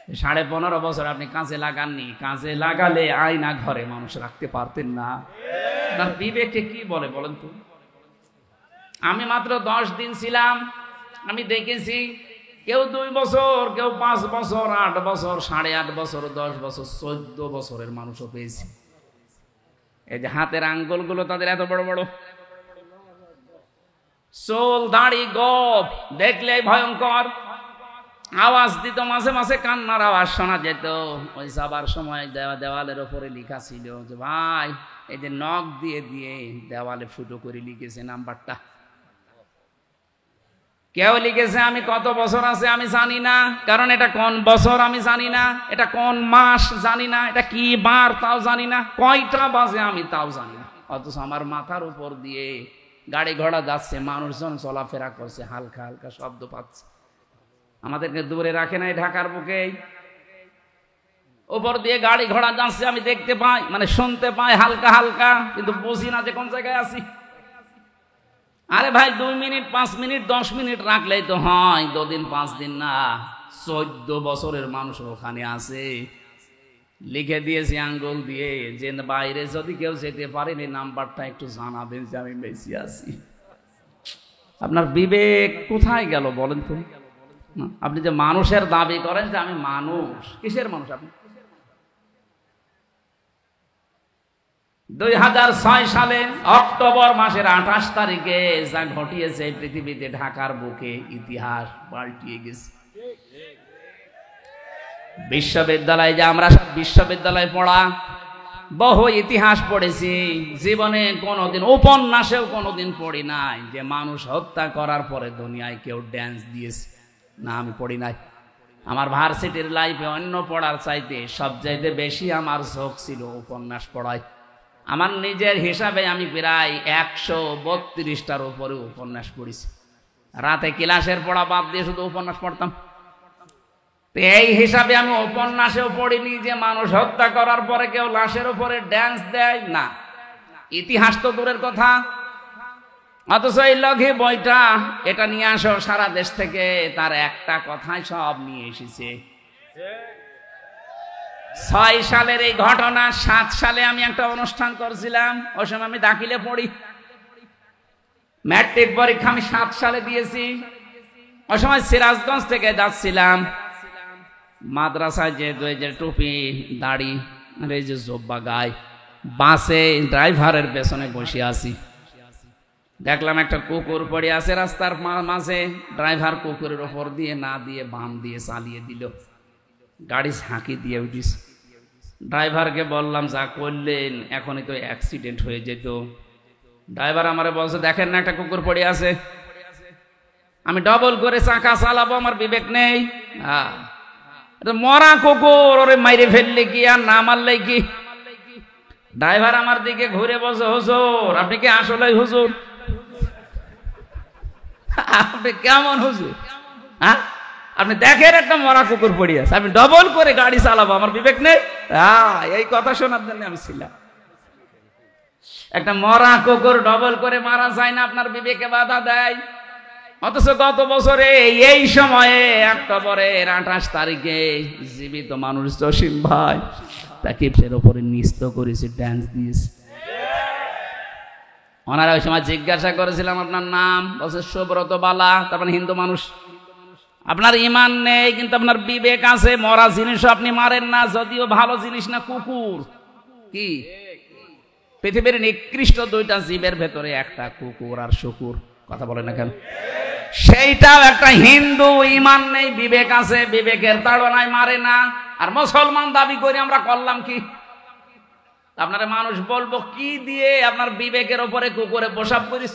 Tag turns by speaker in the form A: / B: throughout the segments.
A: 15.5 বছর আপনি কাজে লাগাননি, কাজে লাগালে আয়না ঘরে মানুষ রাখতে পারতেন না। তার বিবেকে কি বলে বলেন তো? আমি মাত্র 10 দিন ছিলাম, আমি দেখেছি কেউ 2 বছর, কেউ 5 বছর, 8 বছর, 8.5 বছর, 10 বছর, 14 বছরের মানুষও পেয়েছি। এই যে হাতের আঙ্গুলগুলো তাদের এত বড় বড়, চুল দাড়ি গোপ দেখলে ভয়ঙ্কর, আওয়াজ দিত, মাঝে মাঝে কান্নার আওয়াজ শোনা যেত। ওই যাবার সময় দেওয়ালের ওপরে লেখা ছিল যে ভাই এই যে নখ দিয়ে দিয়ে দেওয়ালে ফুটো করে লিখেছে নাম্বারটা। কেউ লিখেছে আমি কত বছর আছে আমি জানি না, কারণ এটা কোন বছর আমি জানি না, এটা কোন মাস জানি না, এটা কি বার তাও জানি না, কয়টা বাজে আমি তাও জানি না। অথচ আমার মাথার উপর দিয়ে গাড়ি ঘোড়া যাচ্ছে, মানুষজন চলাফেরা করছে, হালকা হালকা শব্দ পাচ্ছে। আমাদেরকে দূরে রাখে নাই ঢাকার বুকে, উপর দিয়ে গাড়ি ঘোড়া যাচ্ছে, আমি দেখতে পাই, মানে শুনতে পাই হালকা হালকা, কিন্তু বুঝি না যে কোন জায়গায় আছি। আরে ভাই 2 মিনিট 5 মিনিট 10 মিনিট রাখলেই তো হয়, 2 দিন 5 দিন না, 14 বছরের মানুষ ওখানে আছে। লিখে দিয়েছি আঙ্গুল দিয়ে যে বাইরে যদি কেউ যেতে পারেন এই নাম্বারটা একটু জানাবেন যে আমি বেঁচে আছি। আপনার বিবেক কোথায় গেল বলেন তো? আপনি যে মানুষের দাবি করেন যে আমি মানুষ, কিসের মানুষ আপনি? 2006 সালে অক্টোবর মাসের 28 তারিখে যা ঘটিয়েছে পৃথিবীতে, ঢাকার বুকে ইতিহাস পাল্টিয়ে গেছে। বিশ্ববিদ্যালয়ে যে আমরা সব বিশ্ববিদ্যালয়ে পড়া বহু ইতিহাস পড়েছি, জীবনে কোনোদিন উপন্যাসেও কোনোদিন পড়ি নাই যে মানুষ হত্যা করার পরে দুনিয়ায় কেউ ড্যান্স দিয়েছে। না, আমি পড়ি নাই। আমার ভার্সিটির লাইফে অন্য পড়ার চাইতে সবচাইতে বেশি আমার ঝোঁক ছিল উপন্যাস পড়ায়। আমার নিজের হিসাবে আমি প্রায় 132টার উপরে উপন্যাস পড়েছি। রাতে ক্লাসের পড়া বাদ দিয়ে শুধু উপন্যাস পড়তাম। এই হিসাবে আমি উপন্যাসেও পড়িনি যে মানুষ হত্যা করার পরে কেউ লাশের উপরে ড্যান্স দেয়, না। ইতিহাস তো দূরের কথা। অথচ এই লঘি বইটা এটা নিয়ে আসো সারা দেশ থেকে, তার একটা কথাই সব নিয়ে এসেছে। 6 সালের এই ঘটনা, 7 সালে আমি একটা অনুষ্ঠান করছিলাম, ওই সময় আমি দাখিলে পড়ি। ম্যাট্রিক পরীক্ষা আমি 7 সালে দিয়েছি। ওই সময় সিরাজগঞ্জ থেকে যাচ্ছিলাম মাদ্রাসায়, যে টুপি দাড়ি আর এই যে জব্বা গায়ে, বাসে ড্রাইভারের পেছনে বসে আছি। দেখলাম একটা কুকুর পড়ে আছে রাস্তার মাঝে, ড্রাইভার কুকুরের ওপর দিয়ে না দিয়ে বাম দিয়ে চালিয়ে দিল, গাড়ি ঝাঁকি দিয়ে উঠিস। ড্রাইভারকে বললাম যা করলেন এখনই তো অ্যাক্সিডেন্ট হয়ে যেত। ড্রাইভার আমারে বলছে দেখেন না একটা কুকুর পড়ে আছে, আমি ডবল করে চাকা চালাবো, আমার বিবেক নেই? মরা কুকুর, ওরে মাইরে ফেললে কি আর না মারলে কি? ড্রাইভার আমার দিকে ঘুরে বলছে হুজুর আপনি কি আসলে হুজুর? আপনি কেমন হুজুর? হ্যাঁ, আপনি দেখেন একটা মরা কুকুর পড়ে আছে, আমি ডবল করে গাড়ি চালাবো, আমার বিবেক নেই? এই কথা শোনার জন্য আমি ছিলাম। একটা মরা কুকুর ডবল করে মারা যায় না, আপনার বিবেকে বাধা দেয়। অথচ গত বছরে এই সময়ে অক্টোবরের 28 তারিখে জীবিত মানুষ জসিম ভাই তাকে ফের ওপরে নিস্ত করেছে, ড্যান্স দিয়েছে। ওনারা ওই সময় জিজ্ঞাসা করেছিলাম আপনার নাম, বলছে সুব্রত বালা। তারপর হিন্দু মানুষ, আপনার ইমান নেই কিন্তু আপনার বিবেক আছে, মরা জিনিসও আপনি মারেন না, যদিও ভালো জিনিস না, কুকুর। কি পৃথিবীর নিকৃষ্ট 2টা জীবের ভেতরে একটা কুকুর আর শুকুর, কথা বলে না কেন? সেইটাও একটা হিন্দু, ইমান নেই, বিবেক আছে, বিবেকের তাড়নায় মারে না। আর মুসলমান দাবি করে আমরা করলাম কি? আপনারা মানুষ বলবো কি দিয়ে? আপনার বিবেকের উপরে কুকুরে প্রসাব করিস,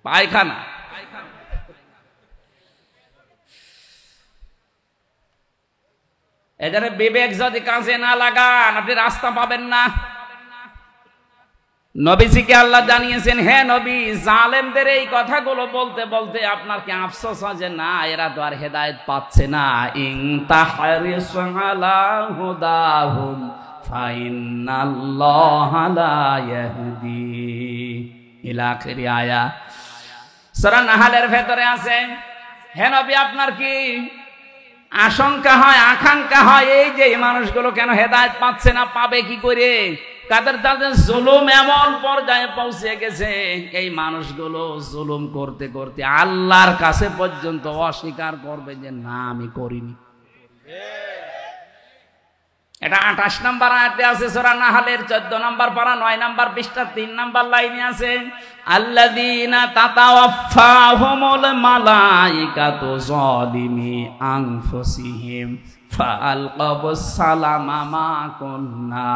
A: পায়খানা। এদের বিবেক যদি কাজে না লাগান আপনি রাস্তা পাবেন না। নবীজিকে আল্লাহ জানিয়েছেন, হে নবী, জালেমদের এই কথাগুলো বলতে বলতে আপনার কি আফসোস হয় যে না এরা তো আর হেদায়েত পাচ্ছে না? ইন তাহরিসু আলা হুদাহুম ফাইন্নাল্লাহা লা ইয়াহদি ইলা আখিরি আয়াত। সূরা নাহলের ভেতরে আছে হে নবী আপনার কি আশঙ্কা হয়, আকাঙ্ক্ষা হয় এই যে এই মানুষগুলো কেন হেদায়েত পাচ্ছে না, পাবে কি করে? তাদের জুলুম এমন পর্যায়ে পৌঁছে গেছে, এই মানুষগুলো জুলুম করতে করতে আল্লাহর কাছে পর্যন্ত অস্বীকার করবে যে না আমি করিনি। এটা 28 নম্বর আয়াতে আছে সূরা নাহলের 14 নম্বর পারা 9 নম্বর পৃষ্ঠা 3 নম্বর লাইনে আছে, আল্লাযীনা তাতাওয়াফাহুমুল মালাইকাতু যালিমি আনফুসিহিম ফাআলকাবুস সালামা মা কুন্না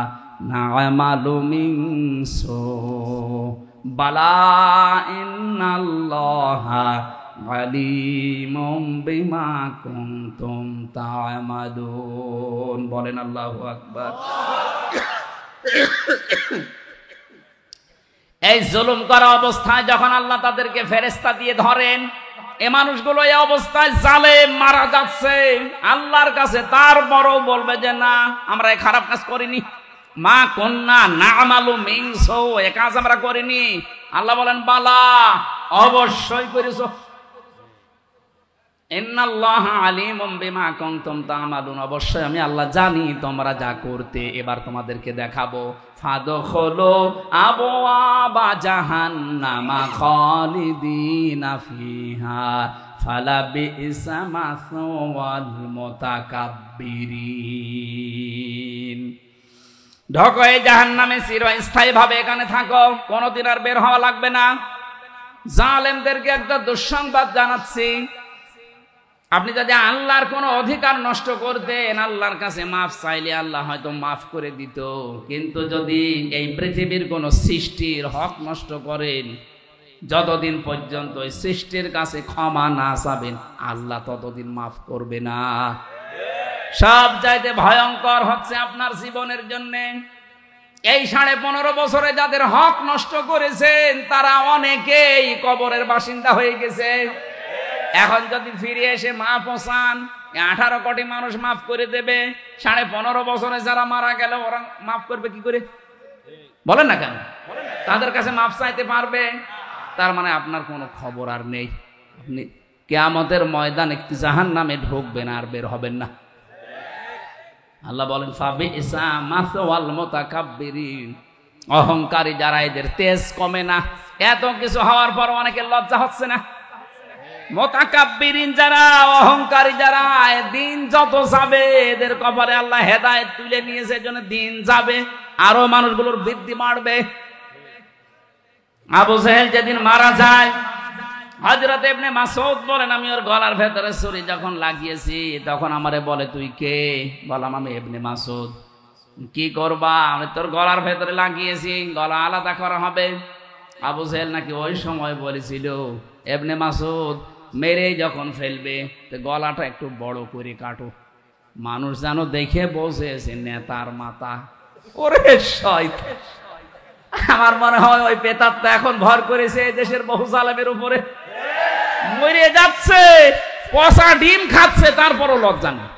A: না'মালু মিন সু বালা ইন্নাল্লাহা আলিমুম বিমা কুনতুম তা'মালুন। বলেন আল্লাহু আকবার। এই জুলুম করা অবস্থায় যখন আল্লাহ তাদেরকে ফেরেশতা দিয়ে ধরেন, এই মানুষগুলো এই অবস্থায় জালেম মারা যাচ্ছে আল্লাহর কাছে, তারপরও বলবে যে না আমরা এই খারাপ কাজ করিনি, মা কুন্না না'মালু মিন সু, এই কাজ আমরা করিনি। আল্লাহ বলেন বালা অবশ্যই করেছো, ইন্নাল্লাহা আলিমুম বিমা কুনতুম তা'মালুন, অবশ্যই আমি আল্লাহ জানি তোমরা যা করতে। এবার তোমাদেরকে দেখাবো, ফাদখুলু আবওয়াবা জাহান্নামা খালিদিনা ফিহা ফালাবিসা মাসওয়াল মুতাকাব্বিরিন। ঢোকো এই জাহান্নামে, চিরস্থায়ীভাবে এখানে থাকো, কোনোদিন আর বের হওয়া লাগবে না। জালেমদেরকে একটা দুঃসংবাদ জানাচ্ছি, আপনি যদি আল্লাহর কোনো অধিকার নষ্ট করতেন, আল্লাহর কাছে মাফ চাইলে আল্লাহ হয়তো মাফ করে দিত, কিন্তু যদি এই পৃথিবীর কোনো সৃষ্টির হক নষ্ট করেন, যতদিন পর্যন্ত এই সৃষ্টির কাছে ক্ষমা না চাবেন আল্লাহ ততদিন মাফ করবে না। সব চাইতে ভয়ঙ্কর হচ্ছে আপনার জীবনের জন্য এই 15.5 বছরে যাদের হক নষ্ট করেছেন তারা অনেকেই কবরের বাসিন্দা হয়ে গেছে। এখন যদি ফিরে এসে মাফ চান, 18 কোটি মানুষ মাফ করে দেবে, 15.5 বছরে যারা মারা গেল ওরা মাফ করবে কি করে? বলেন না কেন? তাদের কাছে মাফ চাইতে পারবে? তার মানে আপনার কোনো খবর আর নেই, আপনি কিয়ামতের ময়দানে জাহান্নামে ঢুকবেন আর বের হবেন না। আল্লাহ বলেন ফাবিসা মাসওয়াল মুতাকাব্বিরিন, অহংকারী যারা এদের তেজ কমে না, এত কিছু হওয়ার পর অনেকের লজ্জা হচ্ছে না। মুতাকাব্বিরিন যারা, অহংকারী যারা, দিন যত যাবে এদের কপালে আল্লাহ হেদায়েত তুলে নিয়েছে, এজন্য দিন যাবে আরো মানুষগুলোর বৃদ্ধি বাড়বে। আবু জাহেল যেদিন মারা যায়, হযরত ইবনে মাসউদ বলেন আমি ওর গলার ভেতরে ছুরি যখন লাগিয়েছি তখন আমারে বলে তুই কে? বললাম আমি ইবনে মাসউদ। কি করবা? আমি তোর গলার ভেতরে লাগিয়েছি, গলা আলাদা করা হবে। আবু জাহেল নাকি ওই সময় বলেছিল ইবনে মাসউদ মেরে যখন ফেলবে তো গলাটা একটু বড় করে কাটো, মানুষ যেন দেখে বসেছে নেতার মাথা। ওরে শয়তান, আমার মনে হয় ওই পেতাত্তা এখন ভর করেছে এই দেশের বহু জালেমের উপরে, মরে যাচ্ছে, পচা ডিম খাচ্ছে, তারপরও লজ্জা নেই।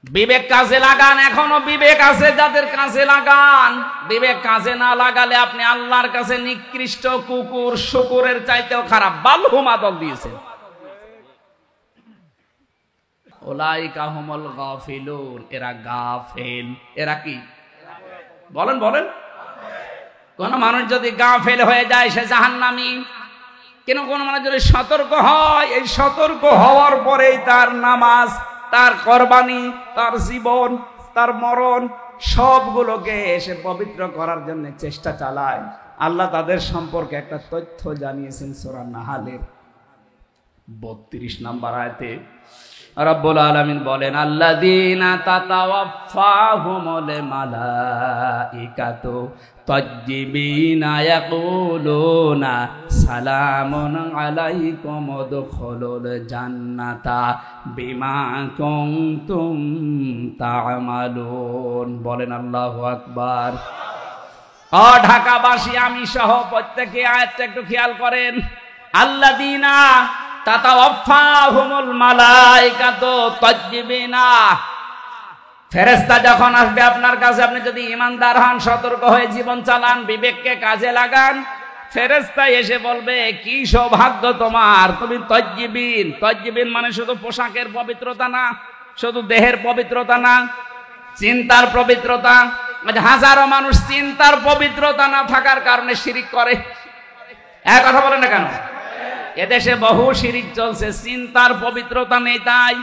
A: বিবেক কাজে লাগান, এখনো বিবেক আছে যাদের কাজে লাগান। বিবেক কাজে না লাগালে আপনি আল্লাহর কাছে নিকৃষ্ট কুকুর, শুকুরের চাইতেও খারাপ বালহুমা দল দিয়েছেন। উলাইকা হুমুল গাফিলুন, এরা গাফেল। এরা কি? বলেন বলেন। কোন মানুষ যদি গাফেল হয়ে যায় সে জাহান্নামী। কিন্তু কোন মানুষ যদি সতর্ক হয়, এই সতর্ক হওয়ার পরেই তার নামাজ, তার কোরবানি, তার জীবন, তার মরণ সবগুলোকে এসে পবিত্র করার জন্য চেষ্টা চালায়। আল্লাহ তাদের সম্পর্কে একটা তথ্য জানিয়েছেন সূরা নাহলের 32 নম্বর আয়াতে। রব্বুল আলামিন বলেন আল্লাযীনা তাতাওয়াফাহুমুল মালাইকাতু তাজ্জিবিনা ইয়াকুলুনা সালামুন আলাইকুম উদখুলুল জান্নাতা বিমা কুনতুম তা'মালুন। বলেন আল্লাহু আকবার। ও ঢাকাবাসী, আমি সহ প্রত্যেকে আয়াতটা একটু খেয়াল করেন। আল্লাযীনা তাতাওয়াফাহুমুল মালাইকাতু তাজ্জিবিনা, ফেরেশতা যখন আসবে আপনার কাছে, আপনি যদি ঈমানদার হন, সতর্ক হয়ে জীবন চালান, বিবেককে কাজে লাগান, ফেরেশতা এসে বলবে কি সৌভাগ্য তোমার, তুমি তজ্জিবিন। তজ্জিবিন মানে শুধু পোশাকের পবিত্রতা না, শুধু দেহের পবিত্রতা না, চিন্তার পবিত্রতা। হাজারো মানুষ চিন্তার পবিত্রতা না থাকার কারণে শিরিক করে। কথা বলে না কেন? এদেশে বহু শিরিক চলছে, চিন্তার পবিত্রতা নেই তাই।